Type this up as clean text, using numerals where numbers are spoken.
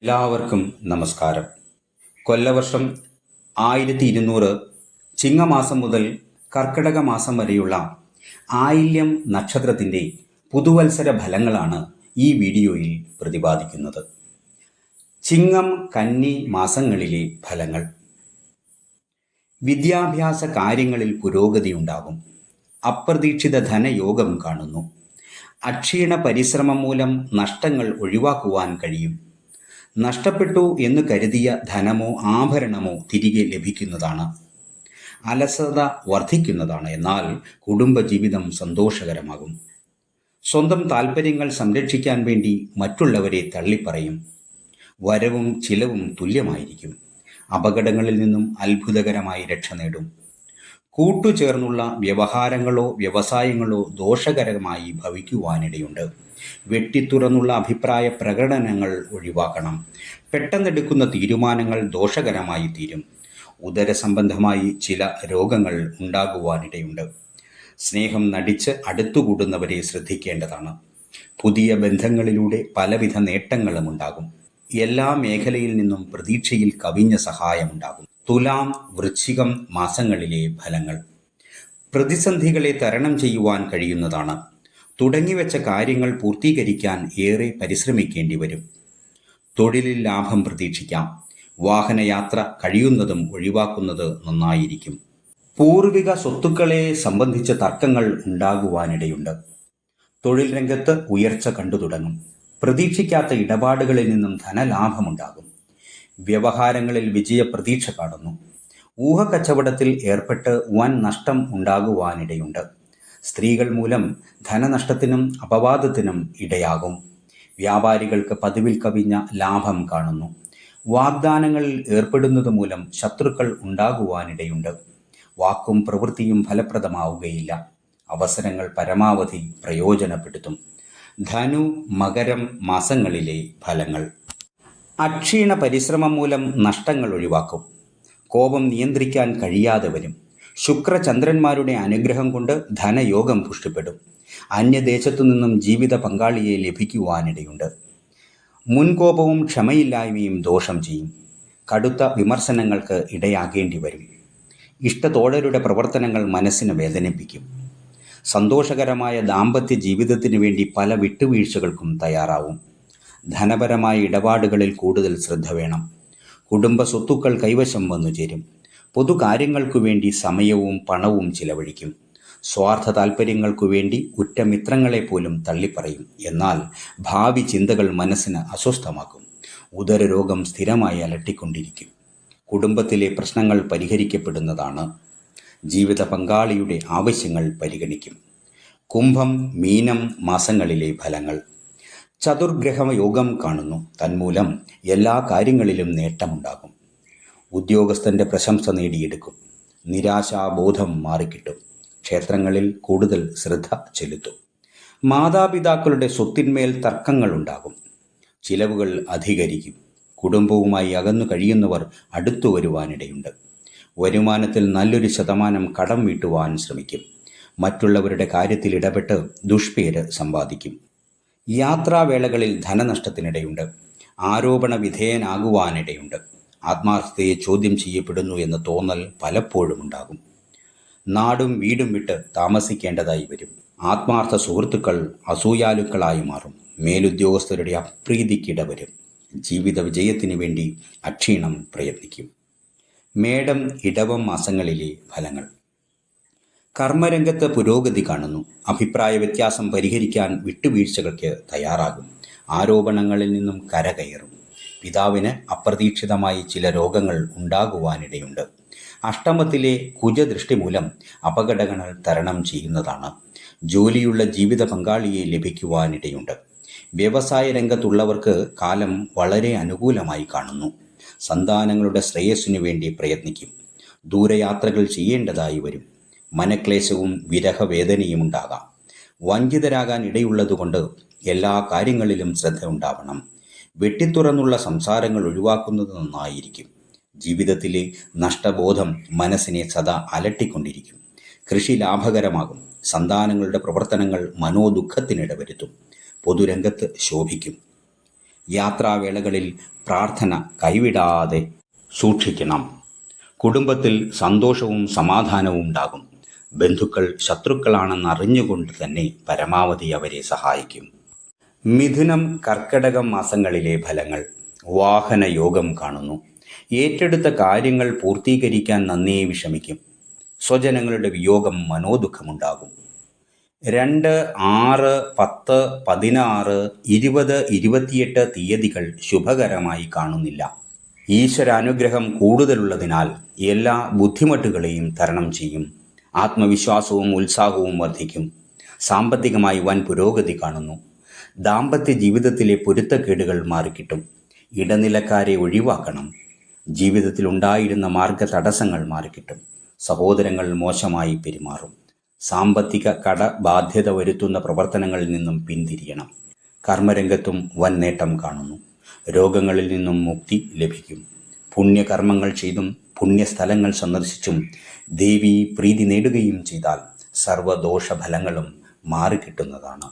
എല്ലാവർക്കും നമസ്കാരം. കൊല്ലവർഷം 1200 ചിങ്ങമാസം മുതൽ കർക്കിടക മാസം വരെയുള്ള ആയില്യം നക്ഷത്രത്തിൻ്റെ പുതുവത്സര ഫലങ്ങളാണ് ഈ വീഡിയോയിൽ പ്രതിപാദിക്കുന്നത്. ചിങ്ങം കന്നി മാസങ്ങളിലെ ഫലങ്ങൾ. വിദ്യാഭ്യാസ കാര്യങ്ങളിൽ പുരോഗതിയുണ്ടാകും. അപ്രതീക്ഷിത ധനയോഗം കാണുന്നു. അക്ഷീണ പരിശ്രമം മൂലം നഷ്ടങ്ങൾ ഒഴിവാക്കുവാൻ കഴിയും. നഷ്ടപ്പെട്ടു എന്ന് കരുതിയ ധനമോ ആഭരണമോ തിരികെ ലഭിക്കുന്നതാണ്. അലസത വർദ്ധിക്കുന്നതാണ്. എന്നാൽ കുടുംബജീവിതം സന്തോഷകരമാകും. സ്വന്തം താൽപ്പര്യങ്ങൾ സംരക്ഷിക്കാൻ വേണ്ടി മറ്റുള്ളവരെ തള്ളിപ്പറയും. വരവും ചിലവും തുല്യമായിരിക്കും. അപകടങ്ങളിൽ നിന്നും അത്ഭുതകരമായി രക്ഷ നേടും. കൂട്ടുചേർന്നുള്ള വ്യവഹാരങ്ങളോ വ്യവസായങ്ങളോ ദോഷകരമായി ഭവിക്കുവാനിടയുണ്ട്. വെട്ടിത്തുറന്നുള്ള അഭിപ്രായ പ്രകടനങ്ങൾ ഒഴിവാക്കണം. പെട്ടെന്നെടുക്കുന്ന തീരുമാനങ്ങൾ ദോഷകരമായി തീരും. ഉദരസംബന്ധമായി ചില രോഗങ്ങൾ ഉണ്ടാകുവാനിടയുണ്ട്. സ്നേഹം നടിച്ച് അടുത്തുകൂടുന്നവരെ ശ്രദ്ധിക്കേണ്ടതാണ്. പുതിയ ബന്ധങ്ങളിലൂടെ പലവിധ നേട്ടങ്ങളും ഉണ്ടാകും. എല്ലാ മേഖലയിൽ നിന്നും പ്രതീക്ഷയിൽ കവിഞ്ഞ സഹായമുണ്ടാകും. തുലാം വൃശ്ചികം മാസങ്ങളിലെ ഫലങ്ങൾ. പ്രതിസന്ധികളെ തരണം ചെയ്യുവാൻ കഴിയുന്നതാണ്. തുടങ്ങിവെച്ച കാര്യങ്ങൾ പൂർത്തീകരിക്കാൻ ഏറെ പരിശ്രമിക്കേണ്ടി വരും. തൊഴിലിൽ ലാഭം പ്രതീക്ഷിക്കാം. വാഹനയാത്ര കഴിയുന്നതും ഒഴിവാക്കുന്നത് നന്നായിരിക്കും. പൂർവിക സ്വത്തുക്കളെ സംബന്ധിച്ച തർക്കങ്ങൾ ഉണ്ടാകുവാനിടയുണ്ട്. തൊഴിൽ രംഗത്ത് ഉയർച്ച കണ്ടു തുടങ്ങും. പ്രതീക്ഷിക്കാത്ത ഇടപാടുകളിൽ നിന്നും ധനലാഭമുണ്ടാകും. വ്യവഹാരങ്ങളിൽ വിജയപ്രതീക്ഷ കാണുന്നു. ഊഹക്കച്ചവടത്തിൽ ഏർപ്പെട്ട് വൻ നഷ്ടം ഉണ്ടാകുവാനിടയുണ്ട്. സ്ത്രീകൾ മൂലം ധനനഷ്ടത്തിനും അപവാദത്തിനും ഇടയാകും. വ്യാപാരികൾക്ക് പതിവിൽ കവിഞ്ഞ ലാഭം കാണുന്നു. വാഗ്ദാനങ്ങളിൽ ഏർപ്പെടുന്നത് മൂലം ശത്രുക്കൾ ഉണ്ടാകുവാനിടയുണ്ട്. വാക്കും പ്രവൃത്തിയും ഫലപ്രദമാവുകയില്ല. അവസരങ്ങൾ പരമാവധി പ്രയോജനപ്പെടുത്തും. ധനു മകരം മാസങ്ങളിലെ ഫലങ്ങൾ. അക്ഷീണ പരിശ്രമം മൂലം നഷ്ടങ്ങൾ ഒഴിവാക്കും. കോപം നിയന്ത്രിക്കാൻ കഴിയാതെ വരും. ശുക്രചന്ദ്രന്മാരുടെ അനുഗ്രഹം കൊണ്ട് ധനയോഗം പുഷ്ടിപ്പെടും. അന്യദേശത്തു നിന്നും ജീവിത പങ്കാളിയെ ലഭിക്കുവാനിടയുണ്ട്. മുൻകോപവും ക്ഷമയില്ലായ്മയും ദോഷം ചെയ്യും. കടുത്ത വിമർശനങ്ങൾക്ക് ഇടയാകേണ്ടി വരും. ഇഷ്ടത്തോഴരുടെ പ്രവർത്തനങ്ങൾ മനസ്സിനെ വേദനിപ്പിക്കും. സന്തോഷകരമായ ദാമ്പത്യ ജീവിതത്തിനു വേണ്ടി പല വിട്ടുവീഴ്ചകൾക്കും തയ്യാറാവും. ധനപരമായ ഇടപാടുകളിൽ കൂടുതൽ ശ്രദ്ധ വേണം. കുടുംബ സ്വത്തുക്കൾ കൈവശം വന്നു ചേരും. പൊതുകാര്യങ്ങൾക്കു വേണ്ടി സമയവും പണവും ചിലവഴിക്കും. സ്വാർത്ഥ താൽപ്പര്യങ്ങൾക്കു വേണ്ടി ഉറ്റമിത്രങ്ങളെ പോലും തള്ളിപ്പറയും. എന്നാൽ ഭാവി ചിന്തകൾ മനസ്സിന് അസ്വസ്ഥമാക്കും. ഉദരരോഗം സ്ഥിരമായി അലട്ടിക്കൊണ്ടിരിക്കും. കുടുംബത്തിലെ പ്രശ്നങ്ങൾ പരിഹരിക്കപ്പെടുന്നതാണ്. ജീവിത പങ്കാളിയുടെ ആവശ്യങ്ങൾ പരിഗണിക്കും. കുംഭം മീനം മാസങ്ങളിലെ ഫലങ്ങൾ. ചതുർഗ്രഹ യോഗം കാണുന്നു. തന്മൂലം എല്ലാ കാര്യങ്ങളിലും നേട്ടമുണ്ടാകും. ഉദ്യോഗസ്ഥൻ്റെ പ്രശംസ നേടിയെടുക്കും. നിരാശാബോധം മാറിക്കിട്ടും. ക്ഷേത്രങ്ങളിൽ കൂടുതൽ ശ്രദ്ധ ചെലുത്തും. മാതാപിതാക്കളുടെ സ്വത്തിന്മേൽ തർക്കങ്ങളുണ്ടാകും. ചിലവുകൾ അധികരിക്കും. കുടുംബവുമായി അകന്നു കഴിയുന്നവർ അടുത്തു വരുവാനിടയുണ്ട്. വരുമാനത്തിൽ നല്ലൊരു ശതമാനം കടം വീട്ടുവാൻ ശ്രമിക്കും. മറ്റുള്ളവരുടെ കാര്യത്തിൽ ഇടപെട്ട് ദുഷ്പേര് സമ്പാദിക്കും. യാത്രാവേളകളിൽ ധനനഷ്ടത്തിനിടയുണ്ട്. ആരോപണ വിധേയനാകുവാനിടയുണ്ട്. ആത്മാർത്ഥതയെ ചോദ്യം ചെയ്യപ്പെടുന്നു എന്ന തോന്നൽ പലപ്പോഴും ഉണ്ടാകും. നാടും വീടും വിട്ട് താമസിക്കേണ്ടതായി വരും. ആത്മാർത്ഥ സുഹൃത്തുക്കൾ അസൂയാലുക്കളായി മാറും. മേലുദ്യോഗസ്ഥരുടെ അപ്രീതിക്കിടവരും. ജീവിത വിജയത്തിനു വേണ്ടി അക്ഷീണം പ്രയത്നിക്കും. മേടം ഇടവം മാസങ്ങളിലെ ഫലങ്ങൾ. കർമ്മരംഗത്ത് പുരോഗതി കാണുന്നു. അഭിപ്രായ വ്യത്യാസം പരിഹരിക്കാൻ വിട്ടുവീഴ്ചകൾക്ക് തയ്യാറാകും. ആരോപണങ്ങളിൽ നിന്നും കരകയറും. പിതാവിന് അപ്രതീക്ഷിതമായി ചില രോഗങ്ങൾ ഉണ്ടാകുവാനിടയുണ്ട്. അഷ്ടമത്തിലെ കുജദൃഷ്ടി മൂലം അപകടങ്ങൾ തരണം ചെയ്യുന്നതാണ്. ജോലിയുള്ള ജീവിത പങ്കാളിയെ ലഭിക്കുവാനിടയുണ്ട്. വ്യവസായ രംഗത്തുള്ളവർക്ക് കാലം വളരെ അനുകൂലമായി കാണുന്നു. സന്താനങ്ങളുടെ ശ്രേയസ്സിനു വേണ്ടി പ്രയത്നിക്കും. ദൂരയാത്രകൾ ചെയ്യേണ്ടതായി വരും. മനക്ലേശവും വിരഹവേദനയും ഉണ്ടാകാം. വഞ്ചിതരാകാൻ ഇടയുള്ളതുകൊണ്ട് എല്ലാ കാര്യങ്ങളിലും ശ്രദ്ധ ഉണ്ടാവണം. വെട്ടിത്തുറന്നുള്ള സംസാരങ്ങൾ ഒഴിവാക്കുന്നത് നന്നായിരിക്കും. ജീവിതത്തിലെ നഷ്ടബോധം മനസ്സിനെ സദാ അലട്ടിക്കൊണ്ടിരിക്കും. കൃഷി ലാഭകരമാകും. സന്താനങ്ങളുടെ പ്രവർത്തനങ്ങൾ മനോദുഃഖത്തിനിടവരുത്തും. പൊതുരംഗത്ത് ശോഭിക്കും. യാത്രാവേളകളിൽ പ്രാർത്ഥന കൈവിടാതെ സൂക്ഷിക്കണം. കുടുംബത്തിൽ സന്തോഷവും സമാധാനവും ഉണ്ടാകും. ബന്ധുക്കൾ ശത്രുക്കളാണെന്ന് അറിഞ്ഞുകൊണ്ട് തന്നെ പരമാവധി അവരെ സഹായിക്കും. മിഥുനം കർക്കടകം മാസങ്ങളിലെ ഫലങ്ങൾ. വാഹന യോഗം കാണുന്നു. ഏറ്റെടുത്ത കാര്യങ്ങൾ പൂർത്തീകരിക്കാൻ നന്നേ വിഷമിക്കും. സ്വജനങ്ങളുടെ വിയോഗം മനോദുഃഖമുണ്ടാകും. 2, 6, 10, 16, 20, 28 തീയതികൾ ശുഭകരമായി കാണുന്നില്ല. ഈശ്വരാനുഗ്രഹം കൂടുതലുള്ളതിനാൽ എല്ലാ ബുദ്ധിമുട്ടുകളെയും തരണം ചെയ്യും. ആത്മവിശ്വാസവും ഉത്സാഹവും വർദ്ധിക്കും. സാമ്പത്തികമായി വൻ പുരോഗതി കാണുന്നു. ദാമ്പത്യ ജീവിതത്തിലെ പൊരുത്തക്കേടുകൾ മാറിക്കിട്ടും. ഇടനിലക്കാരെ ഒഴിവാക്കണം. ജീവിതത്തിലുണ്ടായിരുന്ന മാർഗ തടസ്സങ്ങൾ മാറിക്കിട്ടും. സഹോദരങ്ങൾ മോശമായി പെരുമാറും. സാമ്പത്തിക കടബാധ്യത വരുത്തുന്ന പ്രവർത്തനങ്ങളിൽ നിന്നും പിന്തിരിയണം. കർമ്മരംഗത്തും വൻ നേട്ടം കാണുന്നു. രോഗങ്ങളിൽ നിന്നും മുക്തി ലഭിക്കും. പുണ്യകർമ്മങ്ങൾ ചെയ്തും പുണ്യസ്ഥലങ്ങൾ സന്ദർശിച്ചും ദേവീ പ്രീതി നേടുകയും ചെയ്താൽ സർവ്വദോഷഫലങ്ങളും മാറിക്കിട്ടുന്നതാണ്.